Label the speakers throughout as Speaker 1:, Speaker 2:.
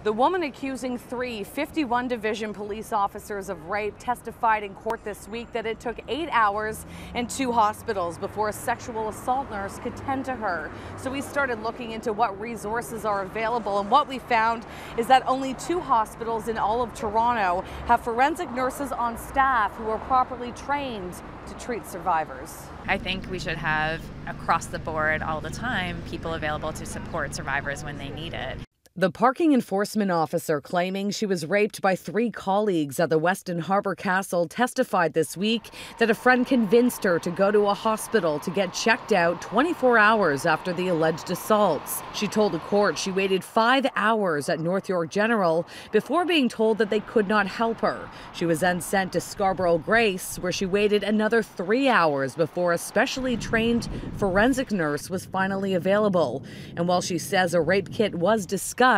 Speaker 1: The woman accusing 51 Division police officers of rape testified in court this week that it took 8 hours and 2 hospitals before a sexual assault nurse could tend to her. So we started looking into what resources are available, and what we found is that only 2 hospitals in all of Toronto have forensic nurses on staff who are properly trained to treat survivors.
Speaker 2: I think we should have across the board all the time people available to support survivors when they need it.
Speaker 1: The parking enforcement officer claiming she was raped by 3 colleagues at the Weston Harbour Castle testified this week that a friend convinced her to go to a hospital to get checked out 24 hours after the alleged assaults. She told the court she waited 5 hours at North York General before being told that they could not help her. She was then sent to Scarborough Grace, where she waited another 3 hours before a specially trained forensic nurse was finally available. And while she says a rape kit was discussed,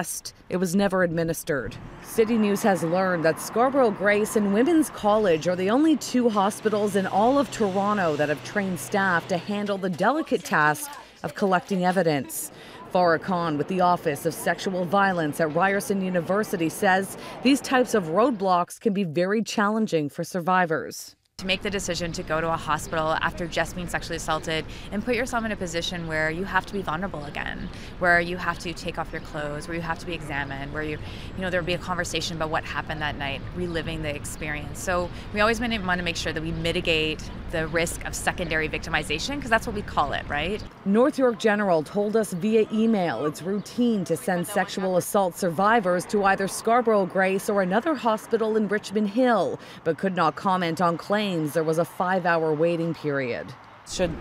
Speaker 1: it was never administered. CityNews has learned that Scarborough Grace and Women's College are the only 2 hospitals in all of Toronto that have trained staff to handle the delicate task of collecting evidence. Farah Khan with the Office of Sexual Violence at Ryerson University says these types of roadblocks can be very challenging for survivors.
Speaker 2: To make the decision to go to a hospital after just being sexually assaulted and put yourself in a position where you have to be vulnerable again, where you have to take off your clothes, where you have to be examined, where there'll be a conversation about what happened that night, reliving the experience. So we always want to make sure that we mitigate the risk of secondary victimization, because that's what we call it, right?
Speaker 1: North York General told us via email it's routine to send sexual assault survivors to either Scarborough Grace or another hospital in Richmond Hill, but could not comment on claims there was a 5-hour waiting period. Should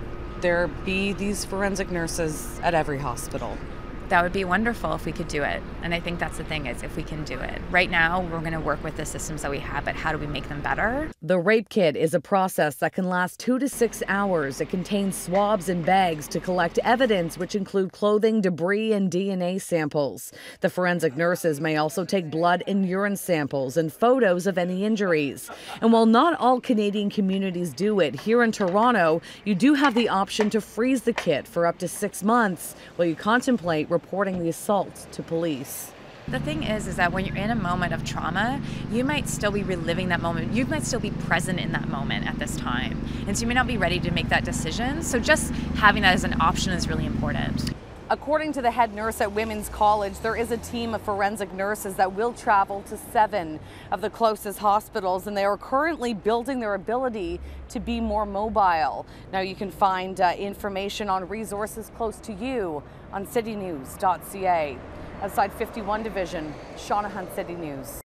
Speaker 1: there be these forensic nurses at every hospital?
Speaker 2: That would be wonderful if we could do it. And I think that's the thing, is if we can do it. Right now, we're going to work with the systems that we have, but how do we make them better?
Speaker 1: The rape kit is a process that can last 2 to 6 hours. It contains swabs and bags to collect evidence, which include clothing, debris, and DNA samples. The forensic nurses may also take blood and urine samples and photos of any injuries. And while not all Canadian communities do it, here in Toronto, you do have the option to freeze the kit for up to 6 months while you contemplate reporting the assault to police.
Speaker 2: The thing is that when you're in a moment of trauma, you might still be reliving that moment. You might still be present in that moment at this time. And so you may not be ready to make that decision. So just having that as an option is really important.
Speaker 1: According to the head nurse at Women's College, there is a team of forensic nurses that will travel to 7 of the closest hospitals, and they are currently building their ability to be more mobile. Now you can find information on resources close to you on citynews.ca. Outside 51 Division, Shaunahan, City News.